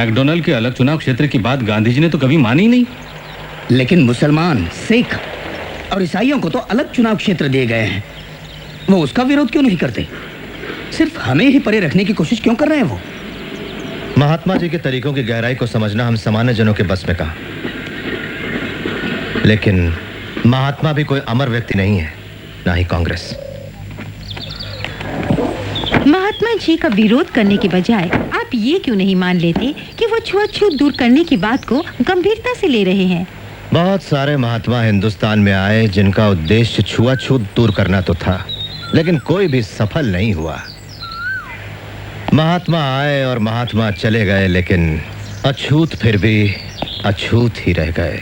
McDonald के अलग चुनाव क्षेत्र की बात गांधी जी ने तो कभी मानी नहीं। लेकिन मुसलमान, सिख और ईसाइयों को तो अलग चुनाव क्षेत्र दिए गए हैं। वो उसका विरोध क्यों नहीं करते? सिर्फ हमें ही परे रखने की कोशिश क्यों कर रहे हैं वो? महात्मा जी के तरीकों की गहराई को समझना हम सामान्य जनों के बस में कहा। लेकिन महात्मा भी कोई अमर व्यक्ति नहीं है, ना ही कांग्रेस। महात्मा जी का विरोध करने के बजाय आप ये क्यों नहीं मान लेते कि वो छुआछूत दूर करने की बात को गंभीरता से ले रहे हैं? बहुत सारे महात्मा हिंदुस्तान में आए जिनका उद्देश्य छुआछूत दूर करना तो था, लेकिन कोई भी सफल नहीं हुआ। महात्मा आए और महात्मा चले गए, लेकिन अछूत फिर भी अछूत ही रह गए।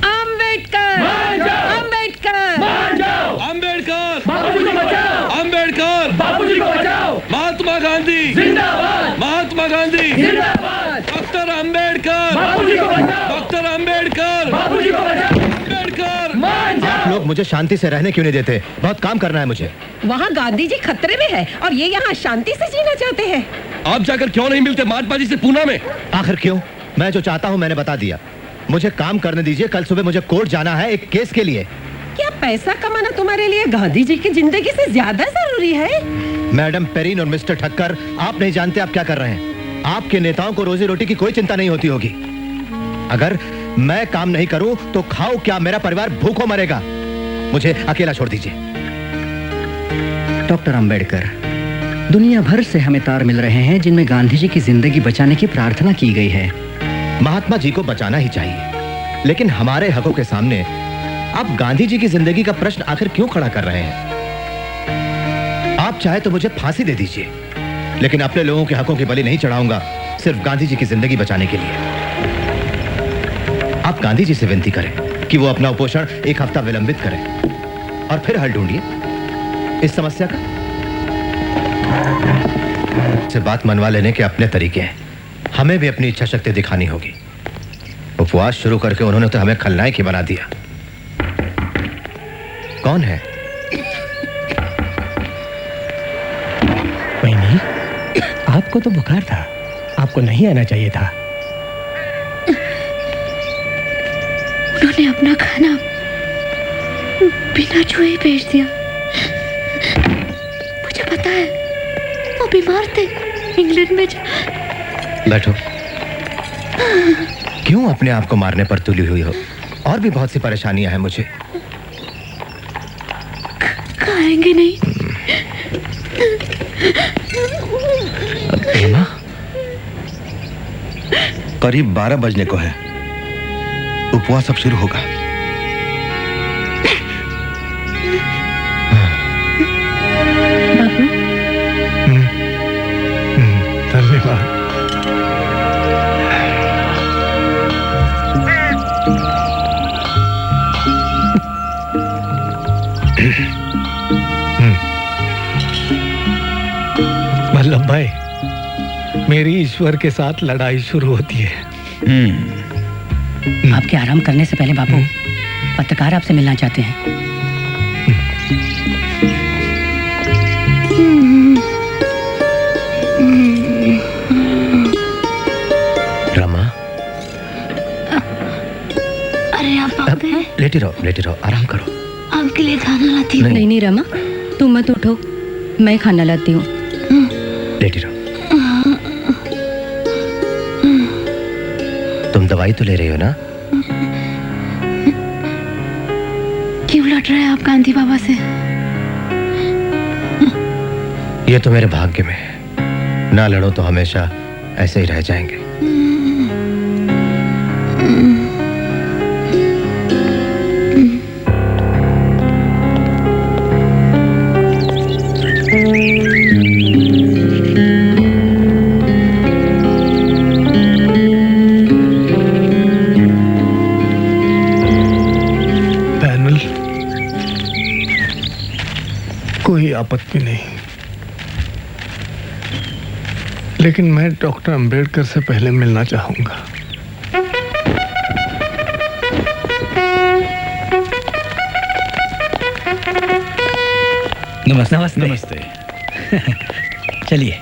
अम्बेडकर, अम्बेडकर, अम्बेडकर, बापूजी को बचाओ! अम्बेडकर, बापूजी को बचाओ! महात्मा गांधी जिंदाबाद! महात्मा गांधी जिंदाबाद! डॉक्टर अम्बेडकर, बापूजी को बचाओ! डॉक्टर अम्बेडकर, बापूजी को बचाओ! अम्बेडकर, आप लोग मुझे शांति से रहने क्यों नहीं देते? बहुत काम करना है मुझे। वहाँ गांधी जी खतरे में है और ये यहाँ शांति से जीना चाहते हैं। आप जाकर क्यों नहीं मिलते महात्मा जी से पूना में? आखिर क्यों? मैं जो चाहता हूँ मैंने बता दिया। मुझे काम करने दीजिए। कल सुबह मुझे कोर्ट जाना है एक केस के लिए। क्या पैसा कमाना तुम्हारे लिए गांधी जी की जिंदगी से ज्यादा जरूरी है? मैडम पेरिन और मिस्टर ठक्कर, आप नहीं जानते आप क्या कर रहे हैं। आपके नेताओं को रोजी रोटी की कोई चिंता नहीं होती होगी। अगर मैं काम नहीं करूं तो खाओ क्या, मेरा परिवार भूखों मरेगा। मुझे अकेला छोड़ दीजिए। डॉक्टर अंबेडकर, दुनिया भर से हमें तार मिल रहे हैं जिनमें गांधी जी की जिंदगी बचाने की प्रार्थना की गई है। महात्मा जी को बचाना ही चाहिए, लेकिन हमारे हकों के सामने आप गांधी जी की जिंदगी का प्रश्न आखिर क्यों खड़ा कर रहे हैं? आप चाहे तो मुझे फांसी दे दीजिए, लेकिन अपने लोगों के हकों की बलि नहीं चढ़ाऊंगा सिर्फ गांधी जी की जिंदगी बचाने के लिए। आप गांधी जी से विनती करें कि वो अपना उपोषण एक हफ्ता विलंबित करें और फिर हल ढूंढिए इस समस्या का। से बात मनवा लेने के अपने तरीके हैं, हमें भी अपनी इच्छा शक्ति दिखानी होगी। उपवास शुरू करके उन्होंने तो हमें खलनायक ही बना दिया। कौन है? नहीं, आपको तो बुखार था, आपको नहीं आना चाहिए था। उन्होंने अपना खाना बिना छुए ही भेज दिया। मुझे पता है वो बीमार थे, इंग्लैंड में। बैठो। क्यों अपने आप को मारने पर तुली हुई हो? और भी बहुत सी परेशानियां हैं मुझे। खाएंगे नहीं? हेमा, करीब 12 बजने को है, उपवास अब शुरू होगा। बाबू, धन्यवाद। वल्लभ भाई, मेरी ईश्वर के साथ लड़ाई शुरू होती है। आपके आराम करने से पहले बाबू, पत्रकार आपसे मिलना चाहते हैं। रमा, अरे आप आ गए? लेटी रहो, आराम करो। आपके लिए खाना लाती हूँ। नहीं रमा, तुम मत उठो, मैं खाना लाती हूँ। लेटी रहो। तुम दवाई तो ले रही हो ना? क्यों लड़ रहे हैं आप गांधी बाबा से? ये तो मेरे भाग्य में है। ना लड़ो तो हमेशा ऐसे ही रह जाएंगे। पैनल, कोई आपत्ति नहीं, लेकिन मैं डॉक्टर अंबेडकर से पहले मिलना चाहूंगा। नमस्ते। नमस्ते। चलिए।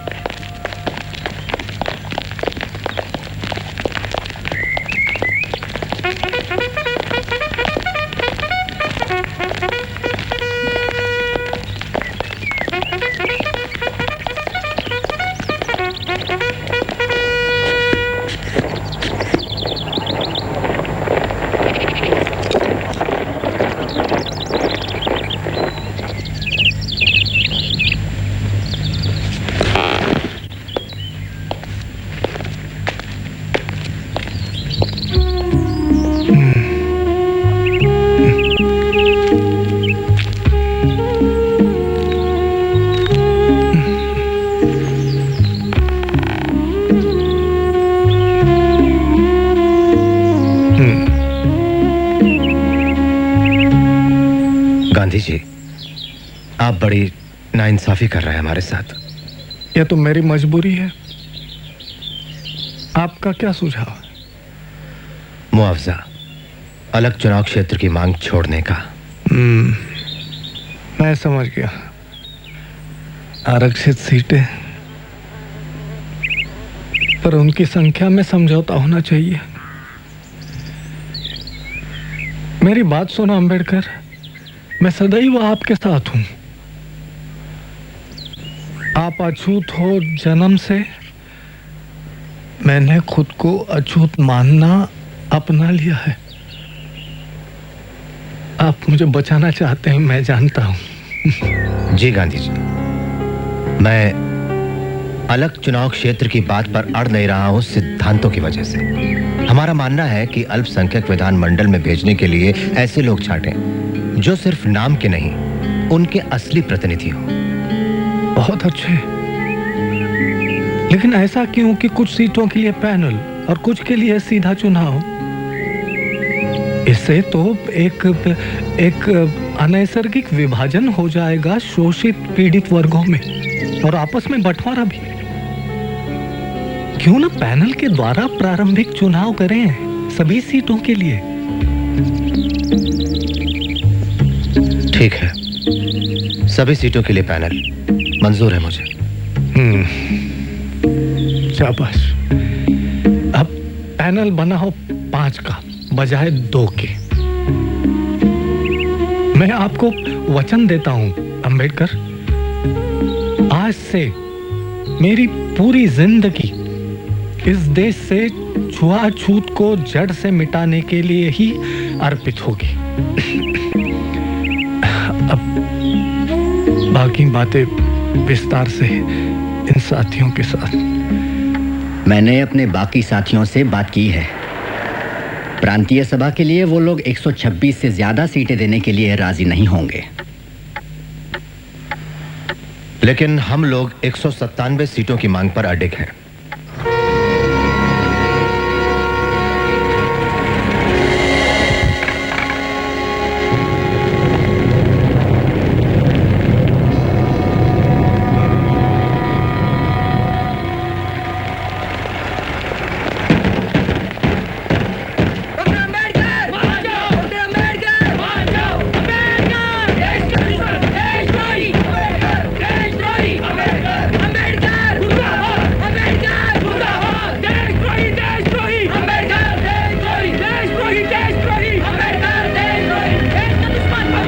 जी, आप बड़ी नाइंसाफी कर रहे हैं हमारे साथ। यह तो मेरी मजबूरी है। आपका क्या सुझाव है? मुआवजा, अलग चुनाव क्षेत्र की मांग छोड़ने का। मैं समझ गया। आरक्षित सीटें, पर उनकी संख्या में समझौता होना चाहिए। मेरी बात सुनो अंबेडकर, मैं सदैव आपके साथ हूं। आप अछूत हो जन्म से, मैंने खुद को अछूत मानना अपना लिया है। आप मुझे बचाना चाहते हैं, मैं जानता हूं। जी गांधी जी, मैं अलग चुनाव क्षेत्र की बात पर अड़ नहीं रहा हूं सिद्धांतों की वजह से। हमारा मानना है कि अल्पसंख्यक विधानमंडल में भेजने के लिए ऐसे लोग छांटें जो सिर्फ नाम के नहीं, उनके असली प्रतिनिधि हो। बहुत अच्छे, लेकिन ऐसा क्यों कि कुछ सीटों के लिए पैनल और कुछ के लिए सीधा चुनाव? इससे तो एक अनैसर्गिक विभाजन हो जाएगा शोषित पीड़ित वर्गों में, और आपस में बंटवारा भी। क्यों ना पैनल के द्वारा प्रारंभिक चुनाव करें सभी सीटों के लिए? ठीक है, सभी सीटों के लिए पैनल मंजूर है मुझे। शाबाश। अब पैनल बना हो 5 का बजाय 2 के। मैं आपको वचन देता हूं अंबेडकर, आज से मेरी पूरी जिंदगी इस देश से छुआछूत को जड़ से मिटाने के लिए ही अर्पित होगी। अब बाकी बातें विस्तार से इन साथियों के साथ। मैंने अपने बाकी साथियों से बात की है। प्रांतीय सभा के लिए वो लोग 126 से ज्यादा सीटें देने के लिए राजी नहीं होंगे। लेकिन हम लोग 197 सीटों की मांग पर अडिग हैं।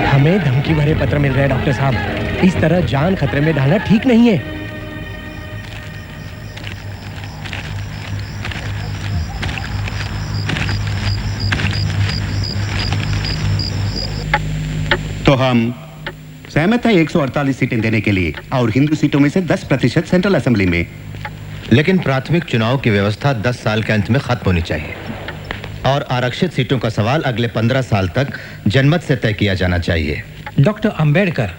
हमें धमकी भरे पत्र मिल रहे हैं डॉक्टर साहब। इस तरह जान खतरे में डालना ठीक नहीं है। तो हम सहमत हैं 148 सीटें देने के लिए, और हिंदू सीटों में से 10% सेंट्रल असेंबली में। लेकिन प्राथमिक चुनाव की व्यवस्था 10 साल के अंत में खत्म होनी चाहिए, और आरक्षित सीटों का सवाल अगले 15 साल तक जनमत से तय किया जाना चाहिए। डॉक्टर अंबेडकर,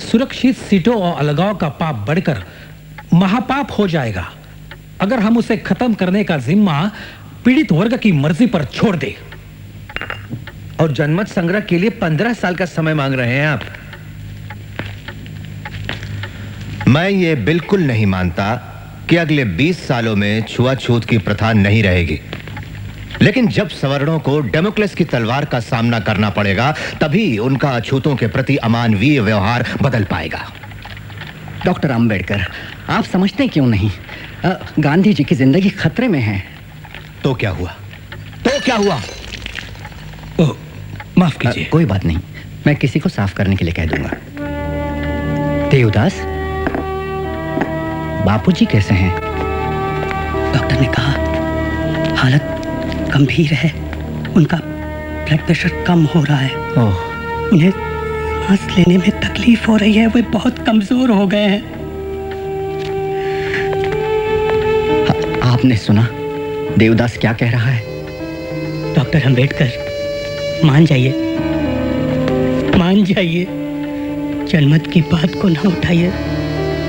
सुरक्षित सीटों और अलगाव का पाप बढ़कर महापाप हो जाएगा अगर हम उसे खत्म करने का जिम्मा पीड़ित वर्ग की मर्जी पर छोड़ दे। और जनमत संग्रह के लिए 15 साल का समय मांग रहे हैं आप। मैं ये बिल्कुल नहीं मानता कि अगले 20 सालों में छुआछूत की प्रथा नहीं रहेगी, लेकिन जब सवर्णों को डेमोक्रेसी की तलवार का सामना करना पड़ेगा, तभी उनका अछूतों के प्रति अमानवीय व्यवहार बदल पाएगा। डॉक्टर अंबेडकर, आप समझते क्यों नहीं? गांधी जी की जिंदगी खतरे में है। तो क्या हुआ? तो क्या हुआ? माफ कीजिए। कोई बात नहीं, मैं किसी को साफ करने के लिए कह दूंगा। देवदास, बापूजी कैसे हैं? डॉक्टर ने कहा हालत गंभीर है, उनका ब्लड प्रेशर कम हो रहा है। उन्हें सांस लेने में तकलीफ हो रही है, वे बहुत कमजोर हो गए हैं। आपने सुना देवदास क्या कह रहा है? डॉक्टर अंबेडकर, मान जाइए, मान जाइए, जनमत की बात को ना उठाइए,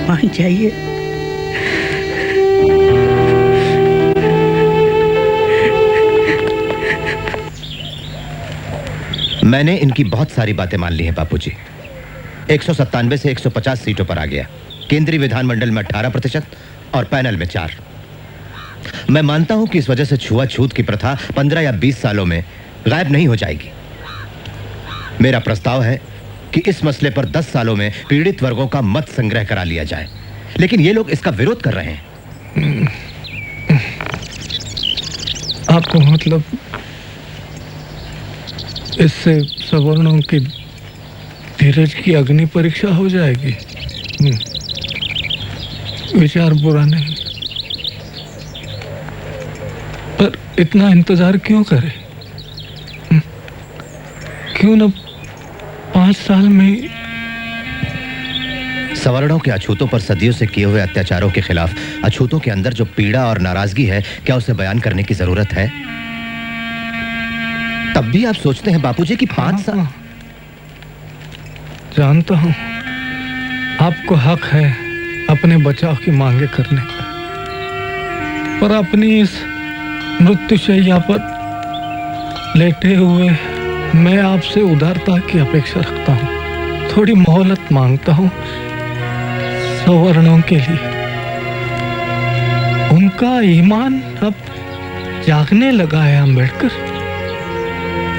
मान जाइए। मैंने इनकी बहुत सारी बातें मान ली हैं बापूजी, 197 से 150 सीटों पर आ गया। केंद्रीय विधानमंडल में 18% और पैनल में 4। मैं मानता हूं कि इस वजह से छुआछूत की प्रथा 15 या 20 सालों में गायब नहीं हो जाएगी। मेरा प्रस्ताव है कि इस मसले पर 10 सालों में पीड़ित वर्गों का मत संग्रह करा लिया जाए, लेकिन ये लोग इसका विरोध कर रहे हैं। आपको मतलब इससे सवर्णों की धीरज की अग्नि परीक्षा हो जाएगी? विचार बुरा नहीं, पर इतना इंतजार क्यों करें? क्यों न 5 साल में? सवर्णों के अछूतों पर सदियों से किए हुए अत्याचारों के खिलाफ अछूतों के अंदर जो पीड़ा और नाराजगी है, क्या उसे बयान करने की जरूरत है? तब भी आप सोचते हैं बापूजी कि 5 साल? जानता हूं आपको हक है अपने बचाव की मांगे करने का, पर अपनी इस मृत्युशैया पर लेटे हुए मैं आपसे उदारता की अपेक्षा रखता हूं। थोड़ी मोहलत मांगता हूं सवर्णों के लिए। उनका ईमान अब जागने लगा है अंबेडकर।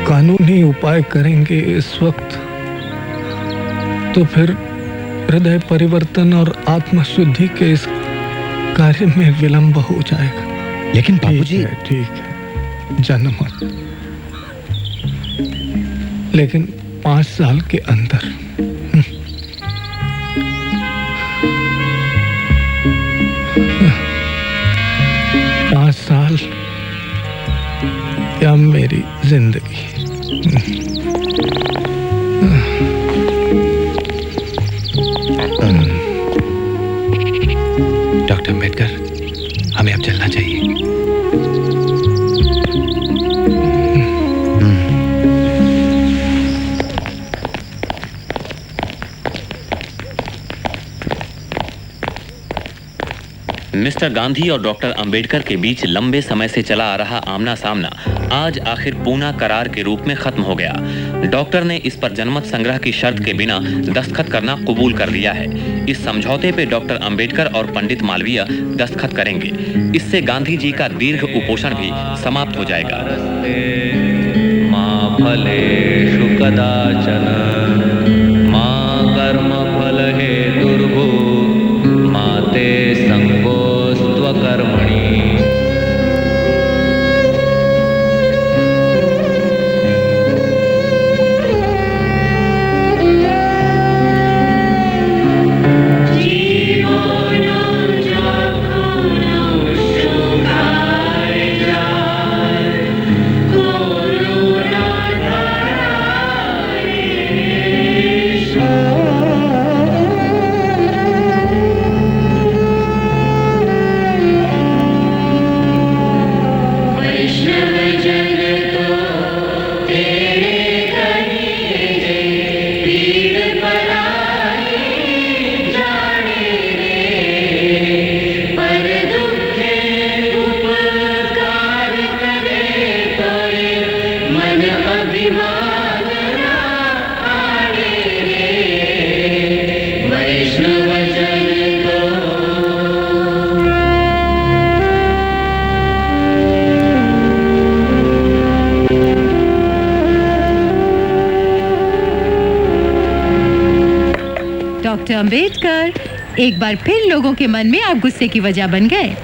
कानूनी उपाय करेंगे इस वक्त तो फिर हृदय परिवर्तन और आत्मशुद्धि के इस कार्य में विलंब हो जाएगा। लेकिन बाबूजी, ठीक है जनमत, लेकिन 5 साल के अंदर। 5 साल या मेरी जिंदगी। डॉक्टर अम्बेडकर, हमें अब चलना चाहिए। मिस्टर गांधी और डॉक्टर अंबेडकर के बीच लंबे समय से चला आ रहा आमना सामना आज आखिर पूना करार के रूप में खत्म हो गया। डॉक्टर ने इस पर जनमत संग्रह की शर्त के बिना दस्तखत करना कबूल कर लिया है। इस समझौते पे डॉक्टर अंबेडकर और पंडित मालवीय दस्तखत करेंगे। इससे गांधी जी का दीर्घ कुपोषण भी समाप्त हो जाएगा। मां फलेषु कदाचन मां कर्म फल हेतुर्भु माते संगोस्त्वकर्मणि। डॉक्टर अंबेडकर, एक बार फिर लोगों के मन में आप गुस्से की वजह बन गए।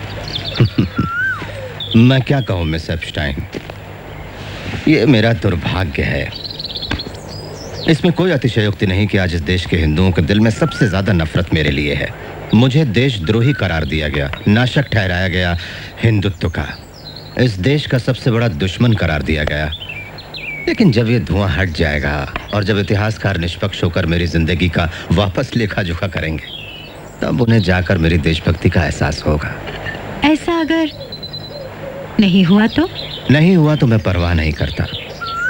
मैं क्या कहूं मिस एप्स्टाइन, ये मेरा दुर्भाग्य है। इसमें कोई अतिशयोक्ति नहीं कि आज इस देश के हिंदुओं के दिल में सबसे ज्यादा नफरत मेरे लिए है। मुझे देशद्रोही करार दिया गया, नाशक ठहराया गया हिंदुत्व का, इस देश का सबसे बड़ा दुश्मन करार दिया गया। लेकिन जब ये धुआं हट जाएगा और जब इतिहासकार निष्पक्ष होकर मेरी जिंदगी का वापस लेखा जोखा करेंगे, तब उन्हें जाकर मेरी देशभक्ति का एहसास होगा। ऐसा अगर नहीं हुआ तो? नहीं हुआ तो मैं परवाह नहीं करता।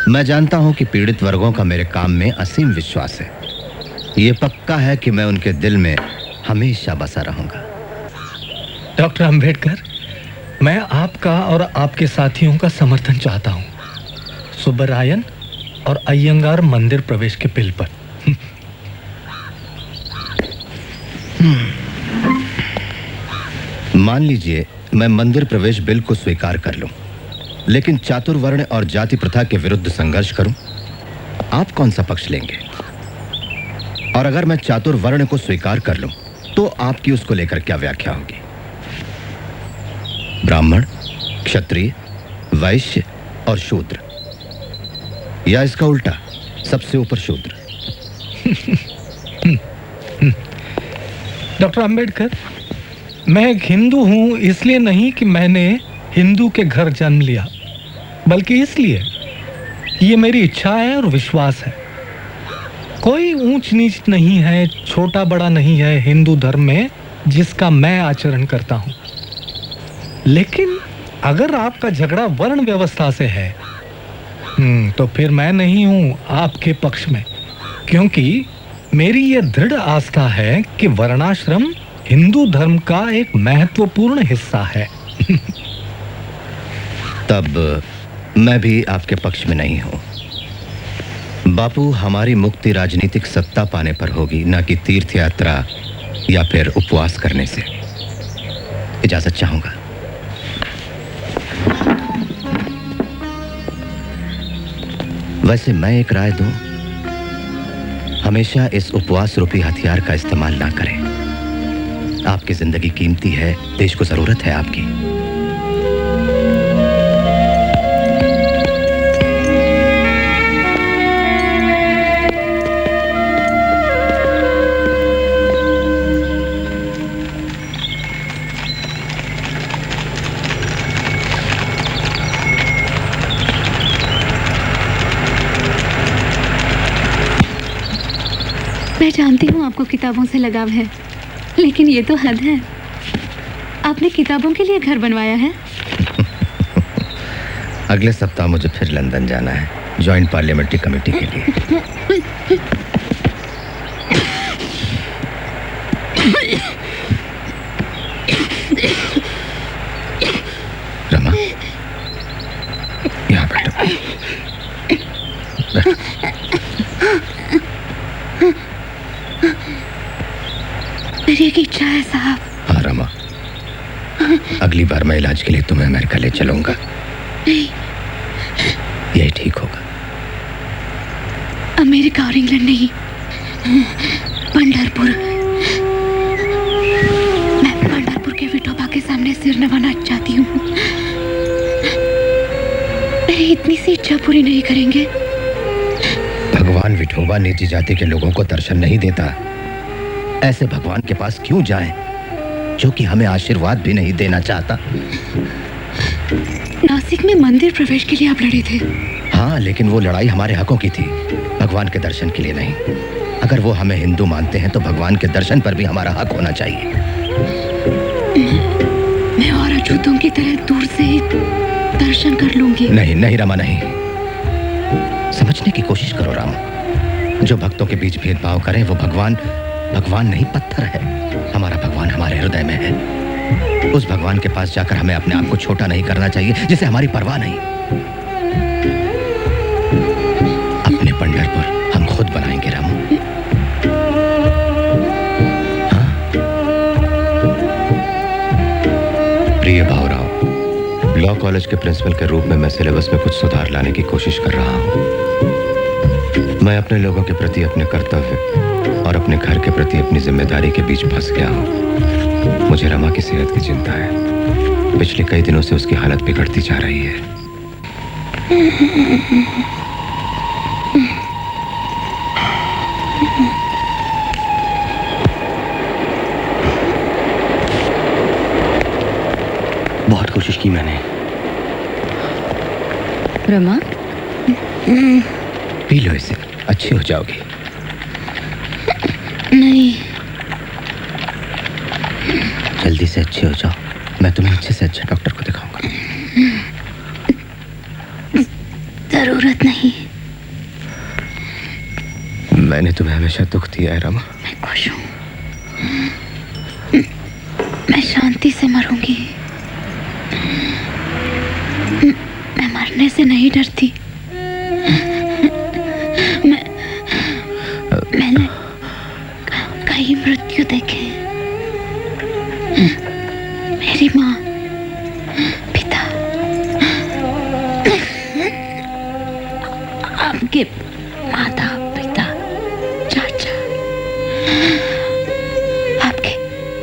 मैं जानता हूं कि पीड़ित वर्गों का मेरे काम में असीम विश्वास है। ये पक्का है कि मैं उनके दिल में हमेशा बसा रहूंगा। डॉक्टर अंबेडकर, मैं आपका और आपके साथियों का समर्थन चाहता हूं सुब्बरायन और अय्यंगार मंदिर प्रवेश के बिल पर। मान लीजिए मैं मंदिर प्रवेश बिल को स्वीकार कर लूं, लेकिन चातुर्वर्ण और जाति प्रथा के विरुद्ध संघर्ष करूं, आप कौन सा पक्ष लेंगे? और अगर मैं चातुर्वर्ण को स्वीकार कर लूं, तो आपकी उसको लेकर क्या व्याख्या होगी? ब्राह्मण, क्षत्रिय, वैश्य और शूद्र, या इसका उल्टा, सबसे ऊपर शूद्र? डॉक्टर अंबेडकर, मैं एक हिंदू हूं इसलिए नहीं कि मैंने हिंदू के घर जन्म लिया, बल्कि इसलिए ये मेरी इच्छा है और विश्वास है। कोई ऊंच नीच नहीं है, छोटा बड़ा नहीं है हिंदू धर्म में जिसका मैं आचरण करता हूं। लेकिन अगर आपका झगड़ा वर्ण व्यवस्था से है, तो फिर मैं नहीं हूं आपके पक्ष में, क्योंकि मेरी यह दृढ़ आस्था है कि वर्णाश्रम हिंदू धर्म का एक महत्वपूर्ण हिस्सा है। तब मैं भी आपके पक्ष में नहीं हूं। बापू, हमारी मुक्ति राजनीतिक सत्ता पाने पर होगी, ना कि तीर्थ यात्रा या फिर उपवास करने से। इजाजत चाहूंगा। वैसे मैं एक राय दूं, हमेशा इस उपवास रूपी हथियार का इस्तेमाल ना करें। आपकी जिंदगी कीमती है, देश को जरूरत है आपकी। मैं जानती हूँ आपको किताबों से लगाव है, लेकिन ये तो हद है। आपने किताबों के लिए घर बनवाया है? अगले सप्ताह मुझे फिर लंदन जाना है, जॉइंट पार्लियामेंट्री कमेटी के लिए। रमा, यहाँ बैठो। मेरी एक इच्छा है साहब। हाँ रमा, अगली बार मैं इलाज के लिए तुम्हें अमेरिका ले चलूंगा। नहीं, यही ठीक होगा। अमेरिका और इंग्लैंड नहीं, पंढरपुर। मैं पंढरपुर के विठोबा के सामने सिर नवाना चाहती हूँ। मेरी इतनी सी इच्छा पूरी नहीं करेंगे? भगवान विठोबा नीची जाति के लोगों को दर्शन नहीं देता। ऐसे भगवान के पास क्यों जाएं, जो कि हमें आशीर्वाद भी नहीं देना चाहता? नासिक में मंदिर प्रवेश के लिए आप लड़े थे। हाँ, लेकिन वो लड़ाई हमारे हकों की थी, भगवान के दर्शन के लिए नहीं। अगर वो हमें हिंदू मानते हैं तो भगवान के दर्शन पर भी हमारा हक होना चाहिए। मैं और अछूतों की तरह दूर से ही दर्शन कर लूंगी। नहीं नहीं रमा, नहीं। समझने की कोशिश करो राम। जो भक्तों के बीच भेदभाव करे वो भगवान नहीं, पत्थर है। हमारा भगवान हमारे हृदय में है। उस भगवान के पास जाकर हमें अपने आप को छोटा नहीं करना चाहिए, जिसे हमारी परवाह नहीं। अपने पंढरपुर हम खुद बनाएंगे राम। हाँ? प्रिय भावराव, लॉ कॉलेज के प्रिंसिपल के रूप में मैं सिलेबस में कुछ सुधार लाने की कोशिश कर रहा हूँ। मैं अपने लोगों के प्रति अपने कर्तव्य और अपने घर के प्रति अपनी जिम्मेदारी के बीच फंस गया हूँ। मुझे रमा की सेहत की चिंता है। पिछले कई दिनों से उसकी हालत बिगड़ती जा रही है। बहुत कोशिश की मैंने। रमा, पी लो इसे, अच्छी हो जाओगी। नहीं, जल्दी से अच्छे हो जाओ, मैं तुम्हें अच्छे से अच्छे डॉक्टर को दिखाऊंगा। जरूरत नहीं। मैंने तुम्हें हमेशा दुख दिया है रमा। मैं खुश हूँ। मैं शांति से मरूंगी। मैं मरने से नहीं डरती। मैंने कई मृत्यु देखे। मेरी माँ, पिता, आपके माता पिता, चाचा, आपके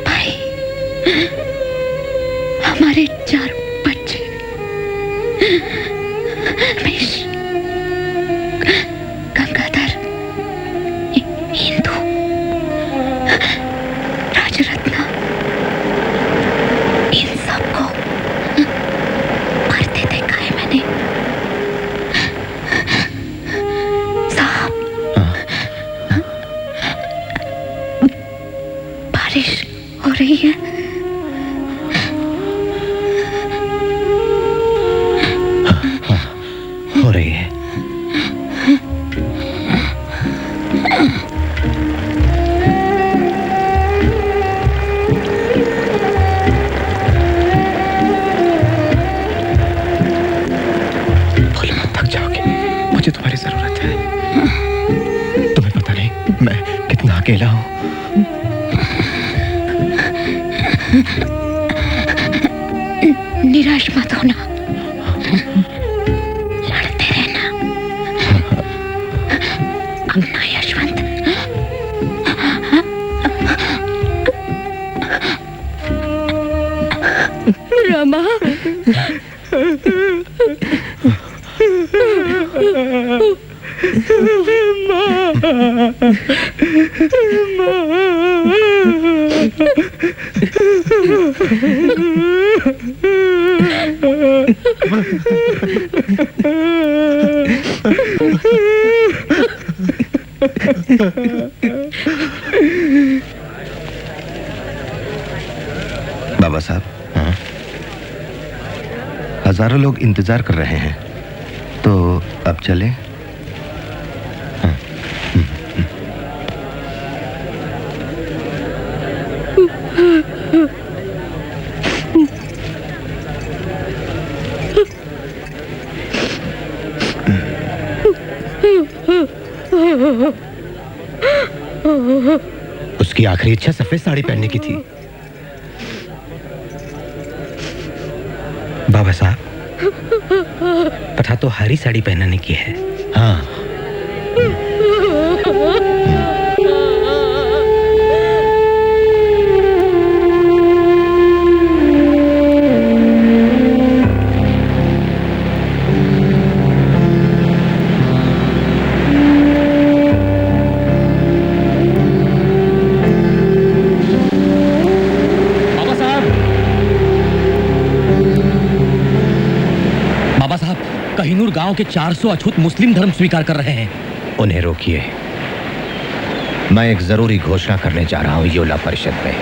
भाई, हमारे 4 बच्चे, रमेश, गंगाधर, इंदु, राजरत्ना, इन सबको मरते देखा है मैंने। साहब, बारिश हो रही है। हो रही है। बोलो मत, थक जाओगे। मुझे तुम्हारी जरूरत है। तुम्हें पता नहीं मैं कितना अकेला हूं। निराश मत होना, लड़ते रहना। अपना यशवंत। रमा, बाबा साहब, हाँ? हजारों लोग इंतजार कर रहे हैं, तो अब चले? हाँ। उसकी आखिरी इच्छा सफेद साड़ी पहनने की थी। बाबा साहब, कथा तो हरी साड़ी पहनाने की है। हाँ। कहिनूर गांव के 400 अछूत मुस्लिम धर्म स्वीकार कर रहे हैं। उन्हें रोकिए। मैं एक जरूरी घोषणा करने जा रहा हूं योला परिषद में।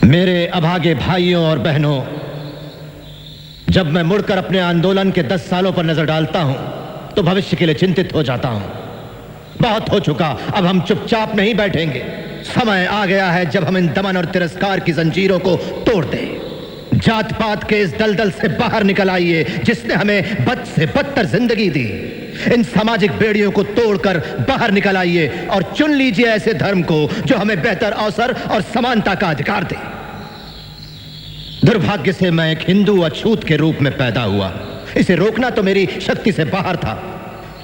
मेरे अभागे भाइयों और बहनों, जब मैं मुड़कर अपने आंदोलन के 10 सालों पर नजर डालता हूं तो भविष्य के लिए चिंतित हो जाता हूं। बहुत हो चुका, अब हम चुपचाप नहीं बैठेंगे। समय आ गया है जब हम इन दमन और तिरस्कार की जंजीरों को तोड़ दें। जात पात के इस दलदल से बाहर निकल आइए जिसने हमें बद से बदतर जिंदगी दी। इन सामाजिक बेड़ियों को तोड़कर बाहर निकल आइए और चुन लीजिए ऐसे धर्म को जो हमें बेहतर अवसर और समानता का अधिकार दे। दुर्भाग्य से मैं एक हिंदू अछूत के रूप में पैदा हुआ। इसे रोकना तो मेरी शक्ति से बाहर था,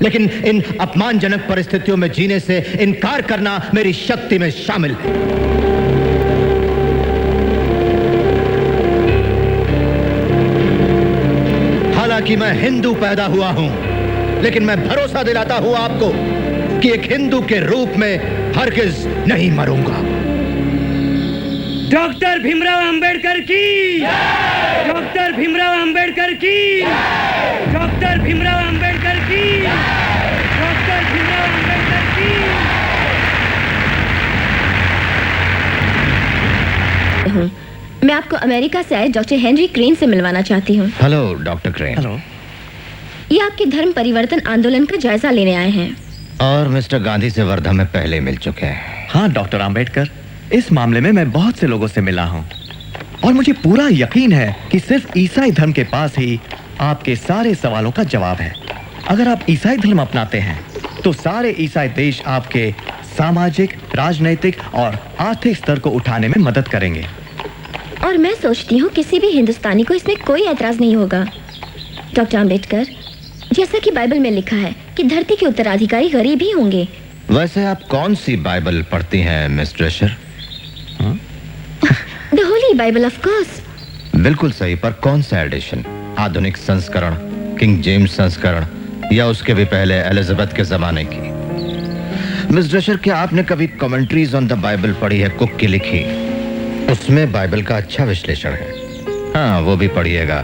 लेकिन इन अपमानजनक परिस्थितियों में जीने से इनकार करना मेरी शक्ति में शामिल है। हालांकि मैं हिंदू पैदा हुआ हूं, लेकिन मैं भरोसा दिलाता हूं आपको कि एक हिंदू के रूप में हरगिज नहीं मरूंगा। डॉक्टर भीमराव अंबेडकर की, डॉक्टर भीमराव अंबेडकर की, डॉक्टर भीमराव अंबेडकर की, डॉक्टर भीमराव अंबेडकर की। मैं आपको अमेरिका से आए डॉक्टर हेनरी क्रेन से मिलवाना चाहती हूँ। Hello doctor crane. हेलो। ये आपके धर्म परिवर्तन आंदोलन का जायजा लेने आए हैं। और मिस्टर गांधी से वर्धा में पहले मिल चुके हैं। हाँ डॉक्टर अंबेडकर, इस मामले में मैं बहुत से लोगों से मिला हूँ। और मुझे पूरा यकीन है कि सिर्फ ईसाई धर्म के पास ही आपके सारे सवालों का जवाब है। अगर आप ईसाई धर्म अपनाते हैं तो सारे ईसाई देश आपके सामाजिक, राजनैतिक और आर्थिक स्तर को उठाने में मदद करेंगे। और मैं सोचती हूँ किसी भी हिंदुस्तानी को इसमें कोई ऐतराज नहीं होगा। डॉक्टर अंबेडकर, जैसा कि बाइबल में लिखा है कि धरती के उत्तराधिकारी गरीब ही होंगे। वैसे आप कौन सी बाइबल पढ़ती हैं Miss Drescher? The holy Bible of course. बिल्कुल सही, पर कौन सा एडिशन? आधुनिक संस्करण, किंग जेम्स संस्करण, या उसके भी पहले एलिजाबेथ के जमाने की? मिस ड्रेशर, क्या आपने कभी कमेंट्रीज ऑन द बाइबल पढ़ी है? कुक की लिखी, उसमें बाइबल का अच्छा विश्लेषण है। हाँ, वो भी पढ़िएगा।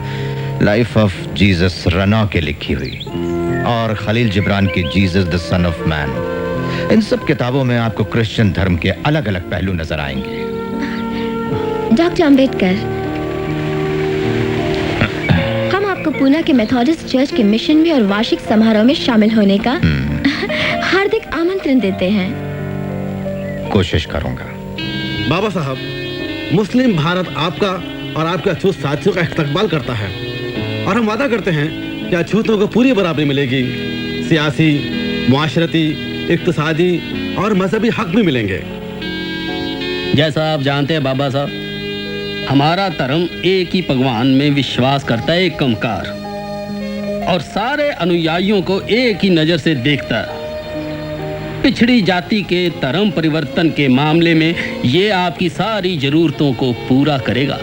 लाइफ ऑफ जीसस रनौ के लिखी हुई, और खलील जिब्रान की Jesus the Son of Man. इन सब किताबों में आपको क्रिश्चियन धर्म के अलग अलग पहलू नजर आएंगे। डॉक्टर अंबेडकर, हम आपको पूना के मेथोडिस्ट चर्च के मिशन में और वार्षिक समारोह में शामिल होने का हार्दिक आमंत्रण देते हैं। कोशिश करूंगा। बाबा साहब, मुस्लिम भारत आपका और आपके अछूत साथियों का इस्तकबाल करता है, और हम वादा करते हैं कि अछूतों को पूरी बराबरी मिलेगी। सियासी, मुआशरती, इक्तिसादी और मजहबी हक भी मिलेंगे। जैसा आप जानते हैं बाबा साहब, हमारा धर्म एक ही भगवान में विश्वास करता है, एक कमकार, और सारे अनुयायियों को एक ही नजर से देखता है। पिछड़ी जाति के धर्म परिवर्तन के मामले में ये आपकी सारी जरूरतों को पूरा करेगा।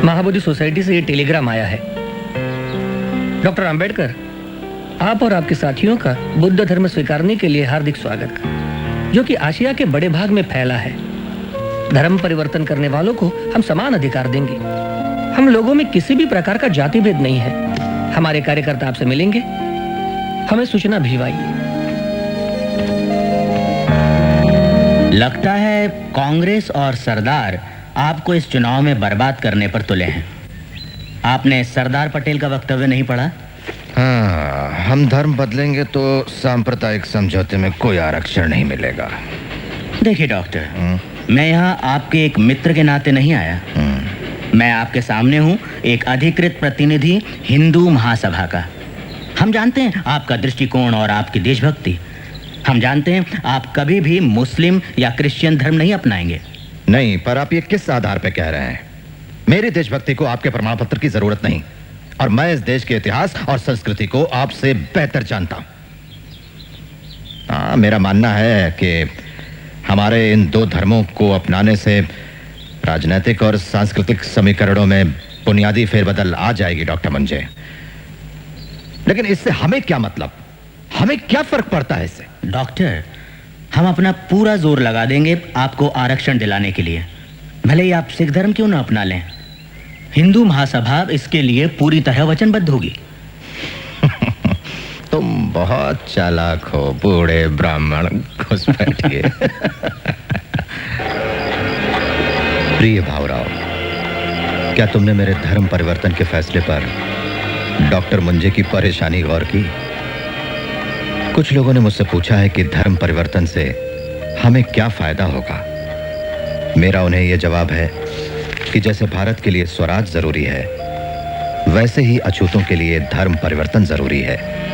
महाबोधि सोसाइटी से ये टेलीग्राम आया है। डॉक्टर अंबेडकर, आप और आपके साथियों का बुद्ध धर्म स्वीकारने के लिए हार्दिक स्वागत, जो कि आशिया के बड़े भाग में फैला है। धर्म परिवर्तन करने वालों को हम समान अधिकार देंगे। हम लोगों में किसी भी प्रकार का जाति भेद नहीं है। हमारे कार्यकर्ता आपसे मिलेंगे, हमें सूचना भिजवाइए। लगता है कांग्रेस और सरदार आपको इस चुनाव में बर्बाद करने पर तुले हैं। आपने सरदार पटेल का वक्तव्य नहीं पढ़ा? हाँ, हम धर्म बदलेंगे तो सांप्रदायिक समझौते में कोई आरक्षण नहीं मिलेगा। देखिए डॉक्टर, मैं यहाँ आपके एक मित्र के नाते नहीं आया। मैं आपके सामने हूँ एक अधिकृत प्रतिनिधि हिंदू महासभा का। हम जानते हैं आपका दृष्टिकोण और आपकी देशभक्ति। हम जानते हैं आप कभी भी मुस्लिम या क्रिश्चियन धर्म नहीं अपनाएंगे। नहीं, पर आप ये किस आधार पर कह रहे हैं? मेरी देशभक्ति को आपके प्रमाण पत्र की जरूरत नहीं, और मैं इस देश के इतिहास और संस्कृति को आपसे बेहतर जानता हूं। हाँ, मेरा मानना है कि हमारे इन दो धर्मों को अपनाने से राजनीतिक और सांस्कृतिक समीकरणों में बुनियादी फेरबदल आ जाएगी डॉक्टर मंजे। लेकिन इससे हमें क्या मतलब? हमें क्या फर्क पड़ता है इससे? डॉक्टर, हम अपना पूरा जोर लगा देंगे आपको आरक्षण दिलाने के लिए, भले ही आप सिख धर्म क्यों ना अपना लें। हिंदू महासभा इसके लिए पूरी तरह वचनबद्ध होगी। तुम बहुत चालाक हो बूढ़े ब्राह्मण, घुस बैठिए। प्रिय भावराव, क्या तुमने मेरे धर्म परिवर्तन के फैसले पर डॉक्टर मुंजे की परेशानी गौर की? कुछ लोगों ने मुझसे पूछा है कि धर्म परिवर्तन से हमें क्या फायदा होगा। मेरा उन्हें यह जवाब है कि जैसे भारत के लिए स्वराज जरूरी है, वैसे ही अछूतों के लिए धर्म परिवर्तन जरूरी है।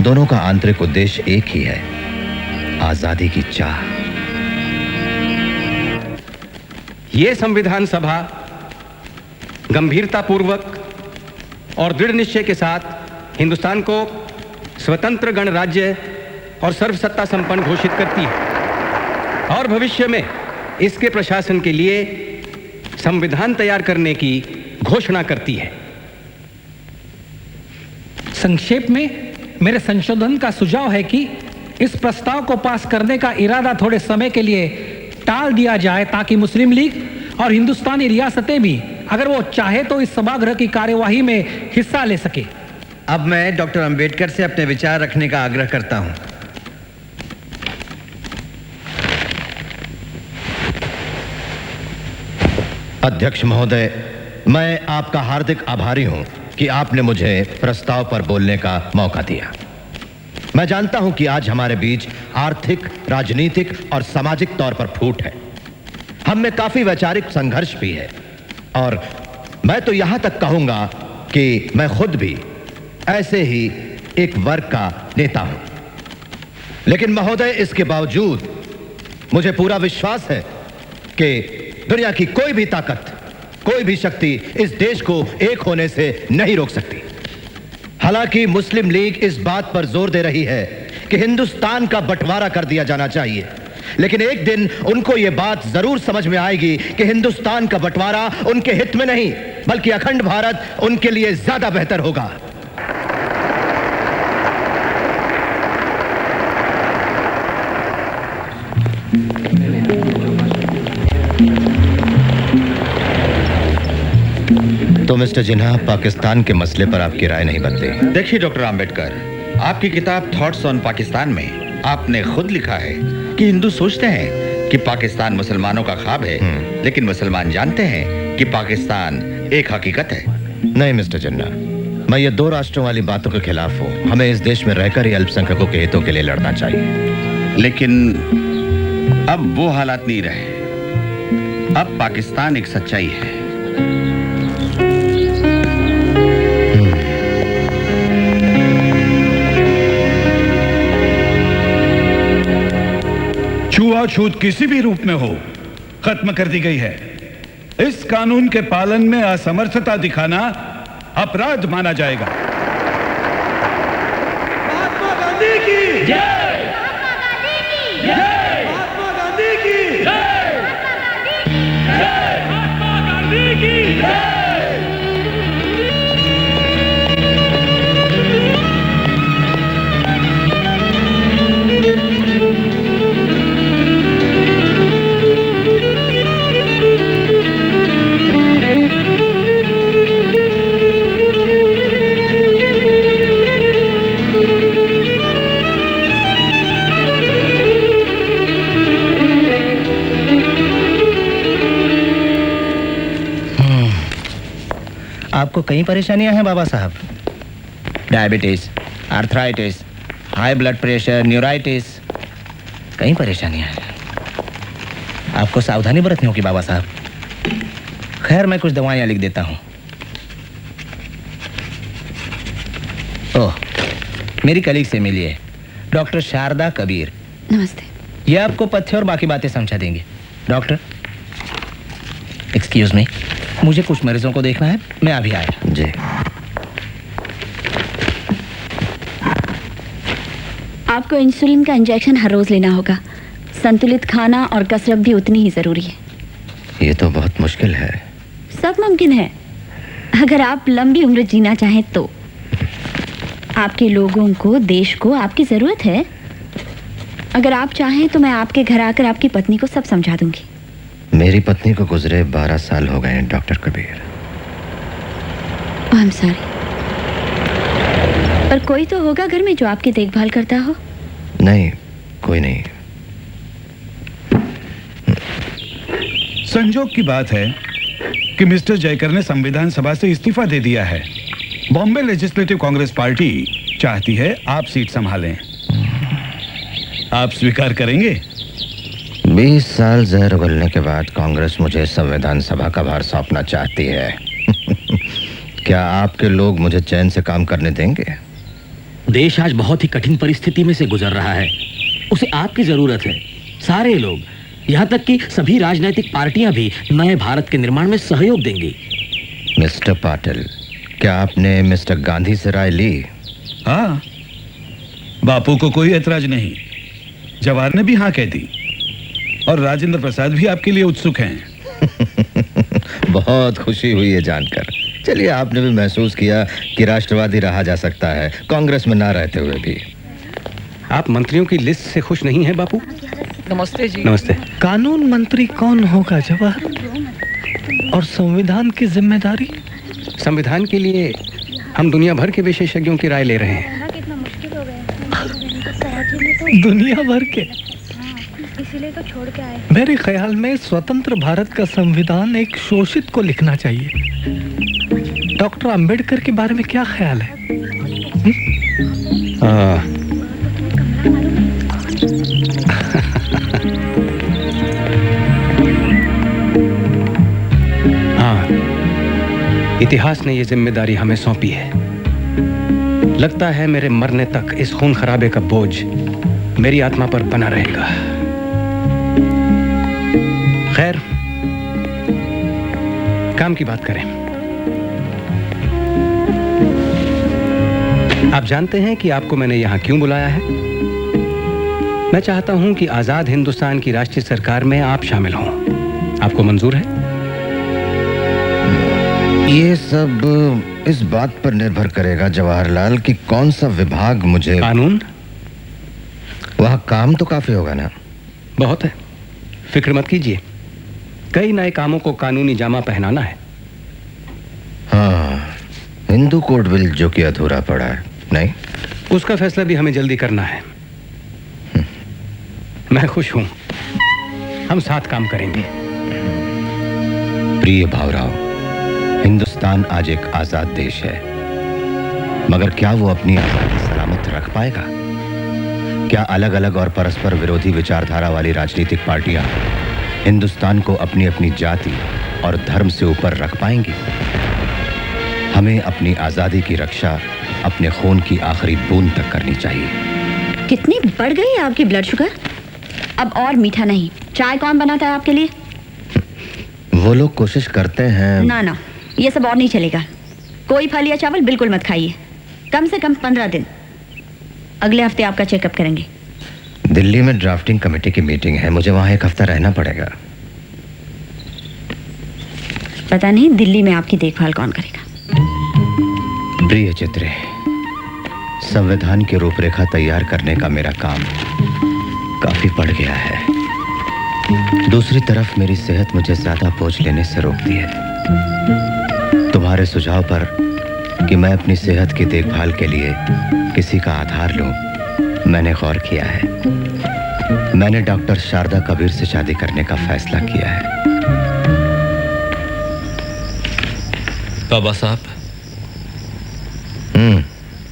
दोनों का आंतरिक उद्देश्य एक ही है, आजादी की चाह। ये संविधान सभा गंभीरतापूर्वक और दृढ़ निश्चय के साथ हिंदुस्तान को स्वतंत्र गणराज्य और सर्वसत्ता संपन्न घोषित करती है, और भविष्य में इसके प्रशासन के लिए संविधान तैयार करने की घोषणा करती है। संक्षेप में मेरे संशोधन का सुझाव है कि इस प्रस्ताव को पास करने का इरादा थोड़े समय के लिए टाल दिया जाए, ताकि मुस्लिम लीग और हिंदुस्तानी रियासतें भी, अगर वो चाहे तो, इस सभागृह की कार्यवाही में हिस्सा ले सके। अब मैं डॉक्टर अंबेडकर से अपने विचार रखने का आग्रह करता हूं। अध्यक्ष महोदय, मैं आपका हार्दिक आभारी हूं कि आपने मुझे प्रस्ताव पर बोलने का मौका दिया। मैं जानता हूं कि आज हमारे बीच आर्थिक, राजनीतिक और सामाजिक तौर पर फूट है। हम में काफी वैचारिक संघर्ष भी है, और मैं तो यहां तक कहूंगा कि मैं खुद भी ऐसे ही एक वर्ग का नेता हूं। लेकिन महोदय, इसके बावजूद मुझे पूरा विश्वास है कि दुनिया की कोई भी ताकत, कोई भी शक्ति इस देश को एक होने से नहीं रोक सकती। हालांकि मुस्लिम लीग इस बात पर जोर दे रही है कि हिंदुस्तान का बंटवारा कर दिया जाना चाहिए, लेकिन एक दिन उनको यह बात जरूर समझ में आएगी कि हिंदुस्तान का बंटवारा उनके हित में नहीं, बल्कि अखंड भारत उनके लिए ज्यादा बेहतर होगा। तो मिस्टर जिन्हा, पाकिस्तान के मसले पर आपकी राय नहीं बदली। देखिए डॉक्टर आम्बेडकर, आपकी किताब थॉट्स ऑन पाकिस्तान में आपने खुद लिखा है कि हिंदू सोचते हैं कि पाकिस्तान मुसलमानों का ख्वाब है, लेकिन मुसलमान जानते हैं कि पाकिस्तान एक हकीकत है। नहीं मिस्टर जिन्ना, मैं ये दो राष्ट्रों वाली बातों के खिलाफ हूँ। हमें इस देश में रहकर ही अल्पसंख्यकों के हितों के लिए लड़ना चाहिए। लेकिन अब वो हालात नहीं रहे। अब पाकिस्तान एक सच्चाई है। छुआछूत किसी भी रूप में हो, खत्म कर दी गई है। इस कानून के पालन में असमर्थता दिखाना अपराध माना जाएगा। महात्मा गांधी की जय! महात्मा गांधी की जय! महात्मा गांधी की जय! आपको कई परेशानियां हैं बाबा साहब। Diabetes, arthritis, high blood pressure, neuritis, कई परेशानियां हैं। आपको सावधानी बरतनी होगी बाबा साहब। खैर, मैं कुछ दवाइयां लिख देता हूं। ओह, मेरी कलीग से मिलिए, डॉक्टर शारदा कबीर। नमस्ते। ये आपको पथ्य और बाकी बातें समझा देंगे। डॉक्टर, एक्सक्यूज मी, मुझे कुछ मरीजों को देखना है, मैं अभी आया। जी। आपको इंसुलिन का इंजेक्शन हर रोज लेना होगा। संतुलित खाना और कसरत भी उतनी ही जरूरी है। ये तो बहुत मुश्किल है। सब मुमकिन है, अगर आप लंबी उम्र जीना चाहें तो। आपके लोगों को, देश को आपकी जरूरत है। अगर आप चाहें तो मैं आपके घर आकर आपकी पत्नी को सब समझा दूंगी। मेरी पत्नी को गुजरे 12 साल हो गए हैं doctor Kabir. I am sorry, पर कोई तो होगा घर में जो आपकी देखभाल करता हो। नहीं, कोई नहीं। संजोग की बात है कि मिस्टर जयकर ने संविधान सभा से इस्तीफा दे दिया है। बॉम्बे लेजिस्लेटिव कांग्रेस पार्टी चाहती है आप सीट संभालें। आप स्वीकार करेंगे? 20 साल जहर उगलने के बाद कांग्रेस मुझे संविधान सभा का भार सौंपना चाहती है। क्या आपके लोग मुझे चैन से काम करने देंगे? देश आज बहुत ही कठिन परिस्थिति में से गुजर रहा है। उसे आपकी जरूरत है। सारे लोग, यहाँ तक कि सभी राजनीतिक पार्टियां भी नए भारत के निर्माण में सहयोग देंगी। मिस्टर पाटिल, क्या आपने मिस्टर गांधी से राय ली? हाँ, बापू को कोई ऐतराज नहीं। जवाहर ने भी हाँ कह दी, और राजेंद्र प्रसाद भी आपके लिए उत्सुक हैं। बहुत खुशी हुई है जानकर। चलिए, आपने भी महसूस किया कि राष्ट्रवादी रहा जा सकता है कांग्रेस में ना रहते हुए भी। आप मंत्रियों की लिस्ट से खुश नहीं हैं बापू? नमस्ते जी। नमस्ते। कानून मंत्री कौन होगा जवाहर? और संविधान की जिम्मेदारी? संविधान के लिए हम दुनिया भर के विशेषज्ञों की राय ले रहे हैं। दुनिया भर के? इसीलिए तो छोड़ के आए। मेरे ख्याल में स्वतंत्र भारत का संविधान एक शोषित को लिखना चाहिए। डॉक्टर अंबेडकर के बारे में क्या ख्याल है? इतिहास ने ये जिम्मेदारी हमें सौंपी है। लगता है मेरे मरने तक इस खून खराबे का बोझ मेरी आत्मा पर बना रहेगा। खैर, काम की बात करें। आप जानते हैं कि आपको मैंने यहां क्यों बुलाया है? मैं चाहता हूं कि आजाद हिंदुस्तान की राष्ट्रीय सरकार में आप शामिल हों। आपको मंजूर है? ये सब इस बात पर निर्भर करेगा जवाहरलाल कि कौन सा विभाग मुझे। कानून? वहां काम तो काफी होगा ना? बहुत है, फिक्र मत कीजिए। कई नए कामों को कानूनी जामा पहनाना है। हाँ, हिंदू कोड बिल जो कि अधूरा पड़ा है। नहीं, उसका फैसला भी हमें जल्दी करना है। मैं खुश हूं, हम साथ काम करेंगे। प्रिय भावराव, हिंदुस्तान आज एक आजाद देश है, मगर क्या वो अपनी आजादी सलामत रख पाएगा? क्या अलग अलग और परस्पर विरोधी विचारधारा वाली राजनीतिक पार्टियां हिंदुस्तान को अपनी अपनी जाति और धर्म से ऊपर रख पाएंगी? हमें अपनी आजादी की रक्षा अपने खून की आखिरी बूंद तक करनी चाहिए। कितनी बढ़ गई है आपकी ब्लड शुगर? अब और मीठा नहीं। चाय कौन बनाता है आपके लिए? वो लोग कोशिश करते हैं। ना ना, ये सब और नहीं चलेगा। कोई फल या चावल बिल्कुल मत खाइए, कम से कम 15 दिन। अगले हफ्ते आपका चेकअप करेंगे। दिल्ली में ड्राफ्टिंग कमेटी की मीटिंग है, मुझे वहां एक हफ्ता रहना पड़ेगा। पता नहीं दिल्ली में आपकी देखभाल कौन करेगा। प्रिय चित्रे, संविधान की रूपरेखा तैयार करने का मेरा काम काफी बढ़ गया है। दूसरी तरफ मेरी सेहत मुझे ज्यादा बोझ लेने से रोकती है। तुम्हारे सुझाव पर कि मैं अपनी सेहत की देखभाल के लिए किसी का आधार लूं, मैंने गौर किया है। मैंने डॉक्टर शारदा कबीर से शादी करने का फैसला किया है। बाबा साहब,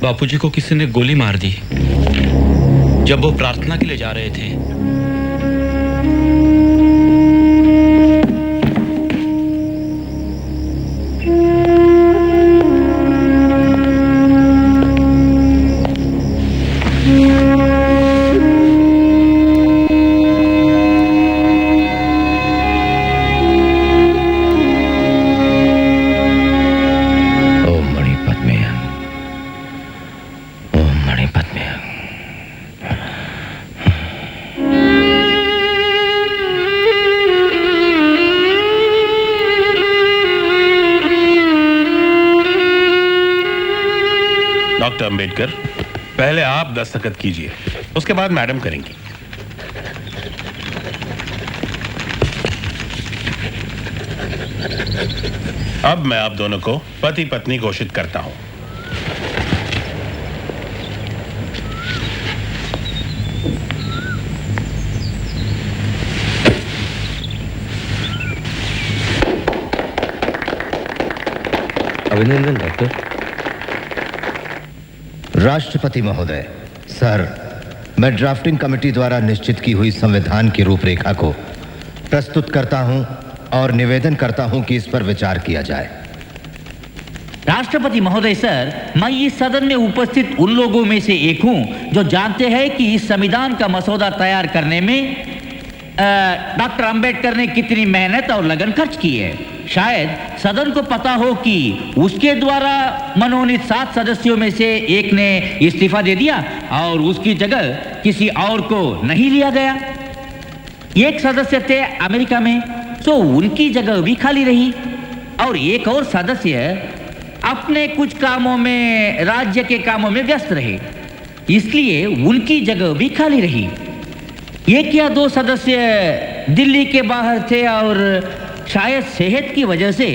बापूजी को किसी ने गोली मार दी जब वो प्रार्थना के लिए जा रहे थे। डॉक्टर अंबेडकर, पहले आप दस्तखत कीजिए, उसके बाद मैडम करेंगी। अब मैं आप दोनों को पति पत्नी घोषित करता हूं। अभिनंदन डॉक्टर। राष्ट्रपति महोदय, सर, मैं ड्राफ्टिंग कमेटी द्वारा निश्चित की हुई संविधान की रूपरेखा को प्रस्तुत करता हूं और निवेदन करता हूं कि इस पर विचार किया जाए। राष्ट्रपति महोदय सर, मैं इस सदन में उपस्थित उन लोगों में से एक हूं जो जानते हैं कि इस संविधान का मसौदा तैयार करने में डॉक्टर अंबेडकर ने कितनी मेहनत और लगन खर्च की है। शायद सदन को पता हो कि उसके द्वारा मनोनीत 7 सदस्यों में से एक ने इस्तीफा दे दिया और उसकी जगह किसी और को नहीं लिया गया। एक सदस्य थे अमेरिका में, तो उनकी जगह भी खाली रही, और एक और सदस्य अपने कुछ कामों में, राज्य के कामों में व्यस्त रहे, इसलिए उनकी जगह भी खाली रही। एक या 2 सदस्य दिल्ली के बाहर थे और शायद सेहत की वजह से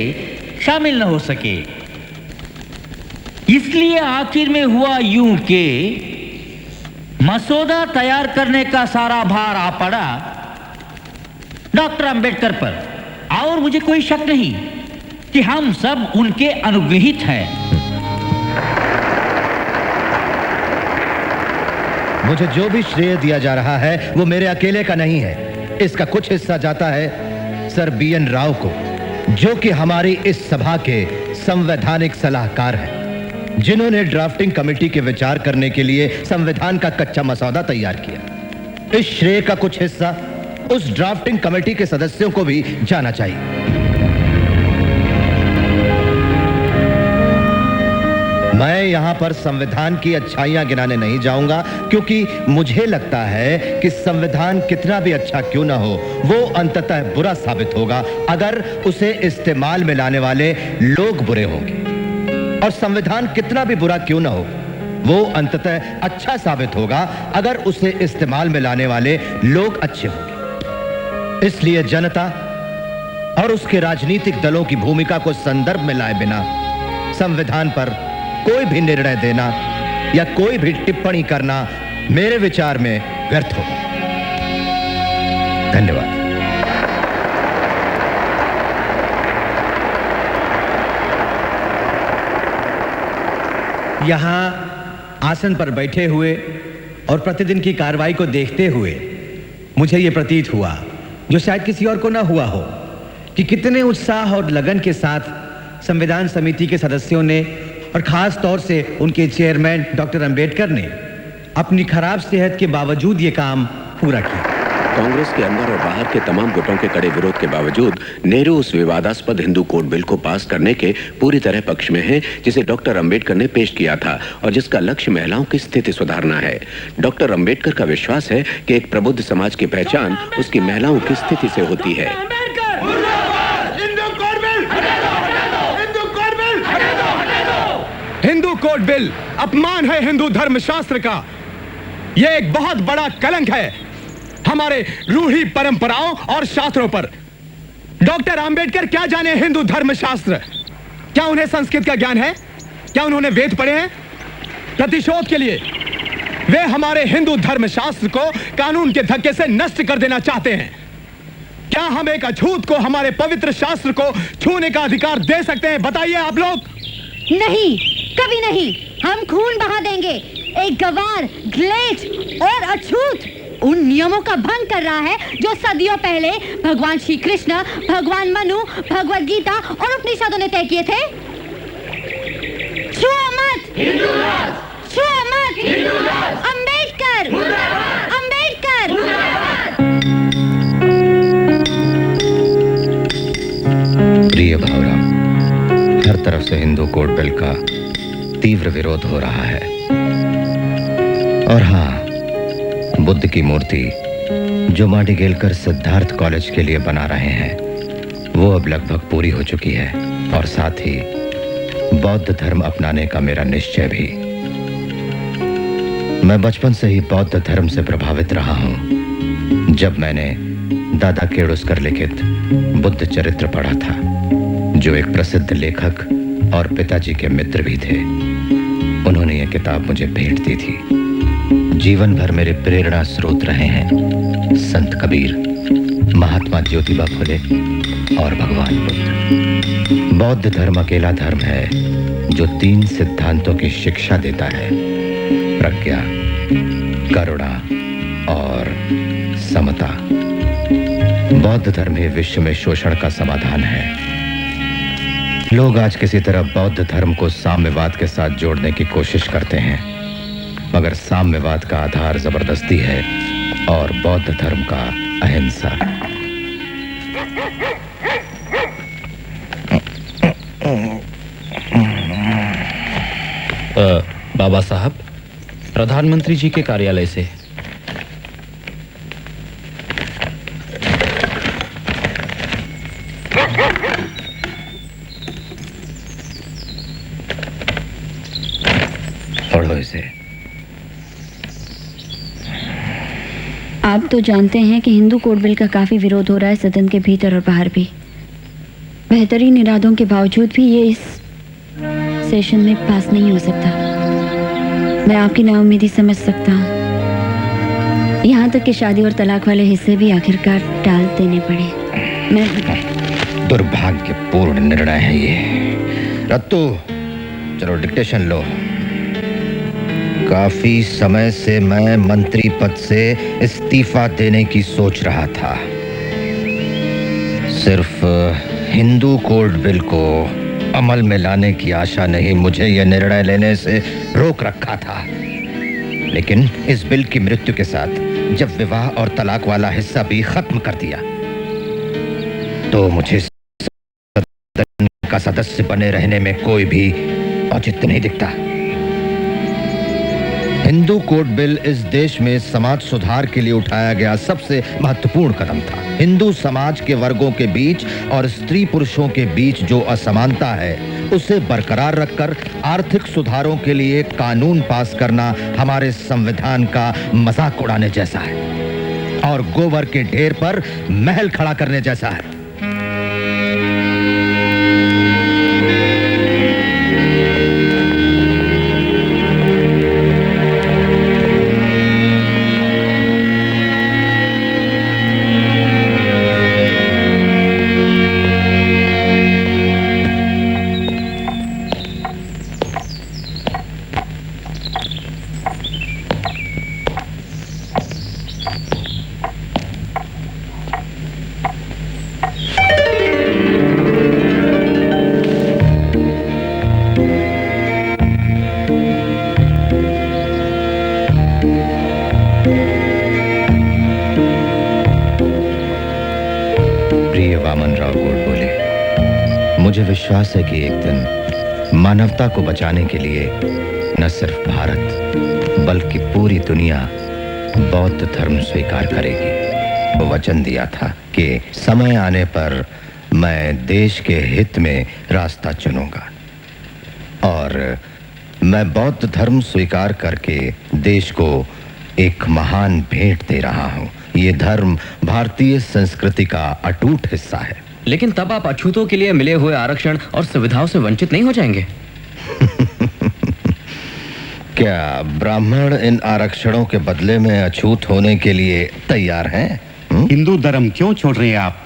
शामिल न हो सके। इसलिए आखिर में हुआ यूं कि मसौदा तैयार करने का सारा भार आ पड़ा डॉक्टर अंबेडकर पर, और मुझे कोई शक नहीं कि हम सब उनके अनुग्रहित हैं। मुझे जो भी श्रेय दिया जा रहा है वो मेरे अकेले का नहीं है। इसका कुछ हिस्सा जाता है सर BN राव को, जो कि हमारी इस सभा के संवैधानिक सलाहकार हैं, जिन्होंने ड्राफ्टिंग कमेटी के विचार करने के लिए संविधान का कच्चा मसौदा तैयार किया। इस श्रेय का कुछ हिस्सा उस ड्राफ्टिंग कमेटी के सदस्यों को भी जाना चाहिए। मैं यहां पर संविधान की अच्छाइयां गिनाने नहीं जाऊंगा, क्योंकि मुझे लगता है कि संविधान कितना भी अच्छा क्यों ना हो, वो अंततः बुरा साबित होगा अगर उसे इस्तेमाल में लाने वाले लोग बुरे होंगे, और संविधान कितना भी बुरा क्यों ना हो, वो अंततः अच्छा साबित होगा अगर उसे इस्तेमाल में लाने वाले लोग अच्छे होंगे। इसलिए जनता और उसके राजनीतिक दलों की भूमिका को संदर्भ में लाए बिना संविधान पर कोई भी निर्णय देना या कोई भी टिप्पणी करना मेरे विचार में व्यर्थ होगा। धन्यवाद। यहां आसन पर बैठे हुए और प्रतिदिन की कार्रवाई को देखते हुए मुझे यह प्रतीत हुआ, जो शायद किसी और को ना हुआ हो, कि कितने उत्साह और लगन के साथ संविधान समिति के सदस्यों ने और खास तौर से उनके चेयरमैन डॉक्टर अंबेडकर ने अपनी खराब सेहत के बावजूद ये काम पूरा किया। कांग्रेस के अंदर और बाहर के तमाम गुटों के कड़े विरोध के बावजूद नेहरू उस विवादास्पद हिंदू कोड बिल को पास करने के पूरी तरह पक्ष में हैं, जिसे डॉक्टर अंबेडकर ने पेश किया था और जिसका लक्ष्य महिलाओं की स्थिति सुधारना है। डॉक्टर अंबेडकर का विश्वास है कि एक प्रबुद्ध समाज की पहचान उसकी महिलाओं की स्थिति से होती है। हिंदू कोड बिल अपमान है हिंदू धर्मशास्त्र का। यह एक बहुत बड़ा कलंक है हमारे रूढ़ी परंपराओं और शास्त्रों पर। डॉक्टर अंबेडकर क्या जाने हिंदू धर्मशास्त्र? क्या उन्हें संस्कृत का ज्ञान है? क्या उन्होंने वेद पढ़े हैं? प्रतिशोध के लिए वे हमारे हिंदू धर्मशास्त्र को कानून के धक्के से नष्ट कर देना चाहते हैं। क्या हम एक अछूत को हमारे पवित्र शास्त्र को छूने का अधिकार दे सकते हैं? बताइए आप लोग। नहीं, कभी नहीं। हम खून बहा देंगे। एक गवार, ग्लेच और अछूत उन नियमों का भंग कर रहा है जो सदियों पहले भगवान श्री कृष्ण, भगवान मनु, भगवद गीता और उपनिषदों ने तय किए थे। छुओ मत, छुओ मत। अंबेडकर, अंबेडकर। प्रिय भावराम, हर तरफ से हिंदू कोड बिल का तीव्र विरोध हो रहा है। और हाँ, बुद्ध की मूर्ति जो माडिगेलकर सिद्धार्थ कॉलेज के लिए बना रहे हैं, वो अब लगभग पूरी हो चुकी है, और साथ ही बौद्ध धर्म अपनाने का मेरा निश्चय भी। मैं बचपन से ही बौद्ध धर्म से प्रभावित रहा हूं। जब मैंने दादा केडुस्कर लिखित बुद्ध चरित्र पढ़ा था, जो एक प्रसिद्ध लेखक और पिताजी के मित्र भी थे, उन्होंने यह किताब मुझे भेंट दी थी। जीवन भर मेरे प्रेरणा स्रोत रहे हैं संत कबीर, महात्मा ज्योतिबा फुले और भगवान बुद्ध। बौद्ध धर्म अकेला धर्म है जो 3 सिद्धांतों की शिक्षा देता है: प्रज्ञा, करुणा और समता। बौद्ध धर्म ही विश्व में शोषण का समाधान है। लोग आज किसी तरह बौद्ध धर्म को साम्यवाद के साथ जोड़ने की कोशिश करते हैं, मगर साम्यवाद का आधार जबरदस्ती है और बौद्ध धर्म का अहिंसा। बाबा साहब, प्रधानमंत्री जी के कार्यालय से। इसे आप तो जानते हैं कि हिंदू कोड बिल का काफी विरोध हो रहा है सदन के भीतर और बाहर भी। बेहतरीन इरादों के बावजूद भी ये इस सेशन में पास नहीं हो सकता। मैं आपकी नाउम्मीदी समझ सकता हूँ। यहाँ तक कि शादी और तलाक वाले हिस्से भी आखिरकार टाल देने पड़े। मैं दुर्भाग्यपूर्ण निर्णय है ये। रत्तू, चलो डिक्टेशन लो। काफी समय से मैं मंत्री पद से इस्तीफा देने की सोच रहा था। सिर्फ हिंदू कोड बिल को अमल में लाने की आशा ने ही मुझे यह निर्णय लेने से रोक रखा था। लेकिन इस बिल की मृत्यु के साथ जब विवाह और तलाक वाला हिस्सा भी खत्म कर दिया तो मुझे सदन का सदस्य बने रहने में कोई भी औचित्य नहीं दिखता। हिंदू कोड बिल इस देश में समाज सुधार के लिए उठाया गया सबसे महत्वपूर्ण कदम था। हिंदू समाज के वर्गों के बीच और स्त्री पुरुषों के बीच जो असमानता है उसे बरकरार रखकर आर्थिक सुधारों के लिए कानून पास करना हमारे संविधान का मजाक उड़ाने जैसा है और गोबर के ढेर पर महल खड़ा करने जैसा है। मुझे विश्वास है कि एक दिन मानवता को बचाने के लिए न सिर्फ भारत बल्कि पूरी दुनिया बौद्ध धर्म स्वीकार करेगी। वचन दिया था कि समय आने पर मैं देश के हित में रास्ता चुनूंगा और मैं बौद्ध धर्म स्वीकार करके देश को एक महान भेंट दे रहा हूं। ये धर्म भारतीय संस्कृति का अटूट हिस्सा है। लेकिन तब आप अछूतों के लिए मिले हुए आरक्षण और सुविधाओं से वंचित नहीं हो जाएंगे? क्या ब्राह्मण इन आरक्षणों के बदले में अछूत होने के लिए तैयार हैं? हिंदू धर्म क्यों छोड़ रहे हैं आप?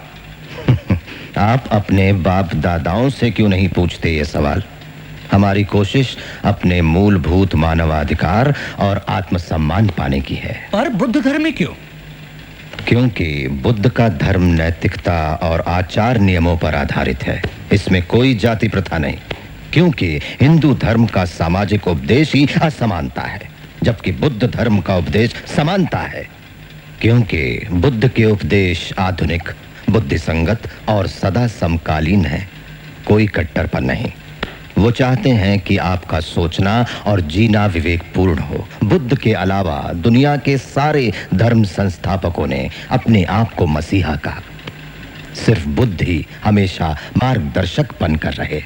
आप अपने बाप दादाओं से क्यों नहीं पूछते ये सवाल? हमारी कोशिश अपने मूलभूत मानवाधिकार और आत्मसम्मान पाने की है। पर बुद्ध धर्म में क्यों? क्योंकि बुद्ध का धर्म नैतिकता और आचार नियमों पर आधारित है। इसमें कोई जाति प्रथा नहीं। क्योंकि हिंदू धर्म का सामाजिक उपदेश ही असमानता है जबकि बुद्ध धर्म का उपदेश समानता है। क्योंकि बुद्ध के उपदेश आधुनिक, बुद्धिसंगत और सदा समकालीन है। कोई कट्टरपन नहीं। वो चाहते हैं कि आपका सोचना और जीना विवेकपूर्ण हो। बुद्ध के अलावा दुनिया के सारे धर्म संस्थापकों ने अपने आप को मसीहा कहा। सिर्फ बुद्ध ही हमेशा मार्गदर्शक बनकर रहे।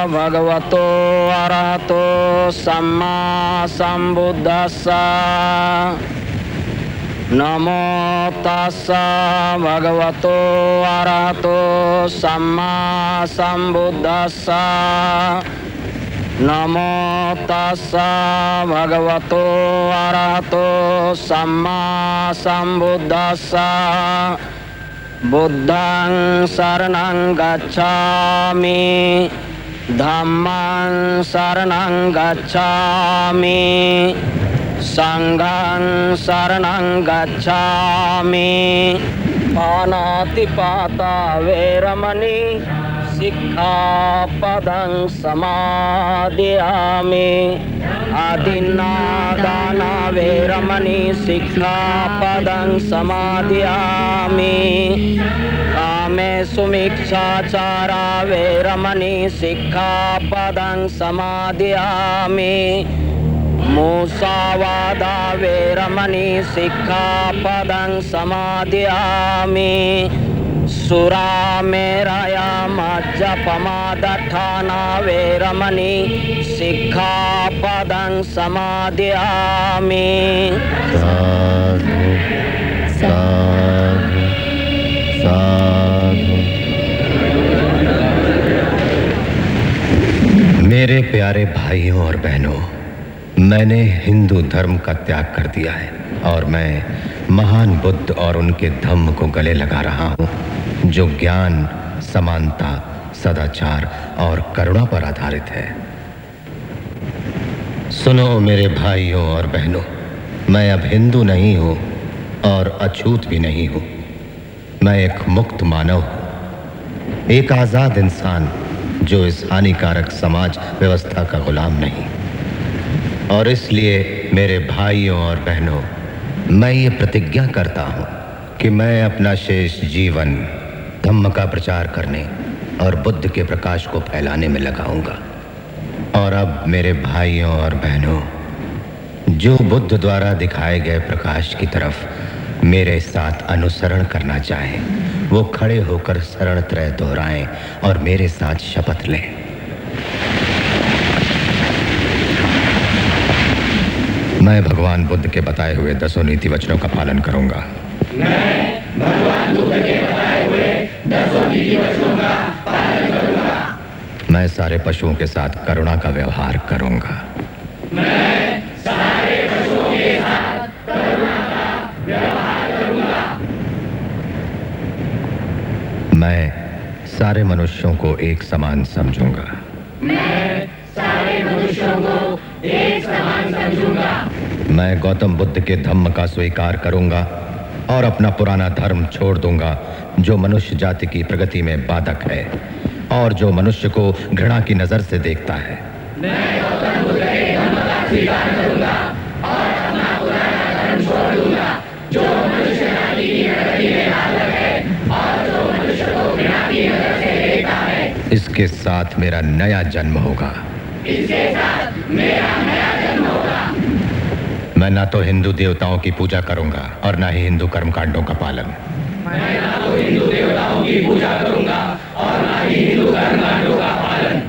भगवतो अरहतो सम्मा संबुद्धस्सा। नमो तस्सा भगवतो अरहतो सम्मा संबुद्धस्सा। नमो तस्सा भगवतो अरहतो सम्मा संबुद्धस्सा। बुद्धं शरणं गच्छामि धम्मं शरणं गच्छामि संघं शरणं गच्छामि पानातिपाता वैरमणि सिक्खापदं समादयामि आदिन्नादाना वैरमणि सिक्खापदं समादयामि कामेषु मिच्छाचारा वैरमणि सिक्खापदं समादयामि मुसावादा वैरमणि सिक्खापदं समादयामि सुरामेरया मज्जपमादठाना वैरमणि सिक्खापदं समादयामि साधु साधु साधु। मेरे प्यारे भाइयों और बहनों, मैंने हिंदू धर्म का त्याग कर दिया है और मैं महान बुद्ध और उनके धम्म को गले लगा रहा हूँ, जो ज्ञान, समानता, सदाचार और करुणा पर आधारित है। सुनो मेरे भाइयों और बहनों, मैं अब हिंदू नहीं हूँ और अछूत भी नहीं हूँ। मैं एक मुक्त मानव हूँ, एक आजाद इंसान जो इस हानिकारक समाज व्यवस्था का गुलाम नहीं। और इसलिए मेरे भाइयों और बहनों, मैं ये प्रतिज्ञा करता हूँ कि मैं अपना शेष जीवन धम्म का प्रचार करने और बुद्ध के प्रकाश को फैलाने में लगाऊंगा। और अब मेरे भाइयों और बहनों, जो बुद्ध द्वारा दिखाए गए प्रकाश की तरफ मेरे साथ अनुसरण करना चाहें, वो खड़े होकर शरण त्रय दोहराएं और मेरे साथ शपथ लें। मैं भगवान बुद्ध के बताए हुए 10 नीति वचनों का पालन करूंगा। मैं भगवान बुद्ध के बताए हुए 10 नीति वचनों का पालन करूंगा। मैं सारे पशुओं के साथ करुणा का व्यवहार करूंगा। मैं सारे पशुओं के साथ करुणा का व्यवहार करूंगा। मैं सारे मनुष्यों को एक समान समझूंगा। मैं सारे मनुष्यों को एक समान समझूंगा। मैं गौतम बुद्ध के धम्म का स्वीकार करूंगा और अपना पुराना धर्म छोड़ दूंगा, जो मनुष्य जाति की प्रगति में बाधक है और जो मनुष्य को घृणा की नजर से देखता है। मैं गौतम बुद्ध के धम्म का स्वीकार करूंगा और अपना पुराना धर्म छोड़ दूंगा, जो मनुष्य जाति की प्रगति में बाधक है और जो मनुष्य को घृणा की नजर से देखता है। इसके साथ मेरा नया जन्म होगा। इसके साथ मेरा नया जन्म होगा। मैं ना तो हिंदू देवताओं की पूजा करूंगा और ना ही हिंदू कर्मकांडों का पालन। मैं ना तो हिंदू देवताओं की पूजा करूंगा और ना ही हिंदू कर्मकांडों का पालन।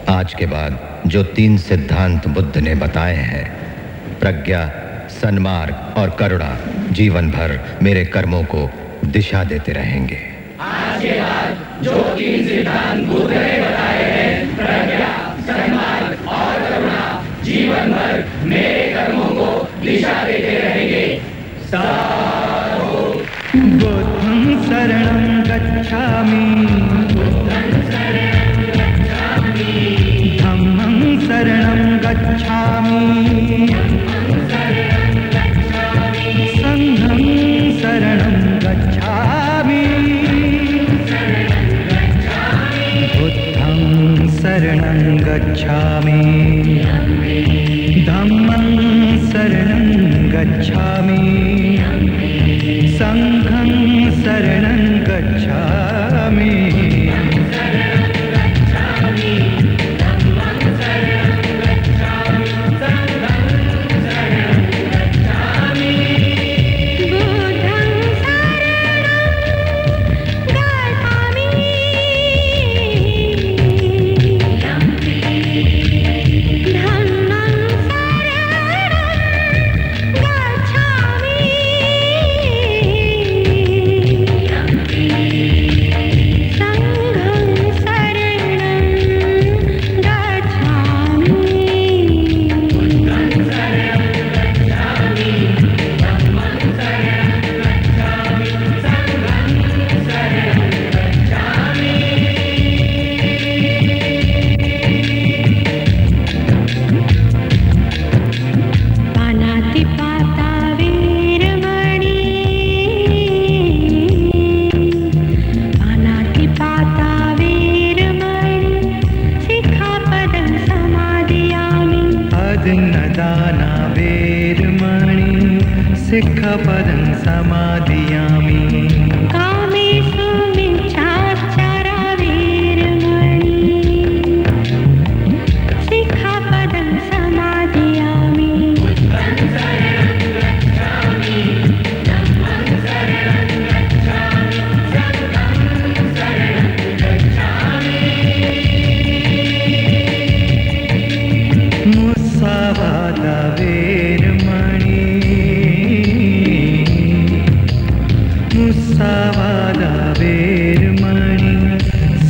आज के बाद जो 3 सिद्धांत बुद्ध ने बताए हैं, प्रज्ञा, सन्मार्ग और करुणा, जीवन भर मेरे कर्मों को दिशा देते रहेंगे। आज के बाद जो 3 सिद्धांत बुद्ध ने बताए हैं, प्रज्ञा, सन्मार्ग और करुणा, जीवन भर मेरे कर्मों को दिशा देते रहेंगे। साधु। बुद्धं शरणं गच्छामि, धम्मं शरणं गच्छामि, संघं शरणं गच्छामि, बुद्धं शरणं गच्छामि, धम्मं शरणं गच्छामि, संघं शरणं गच्छामि।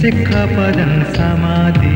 सिक्खापदं समाधियामि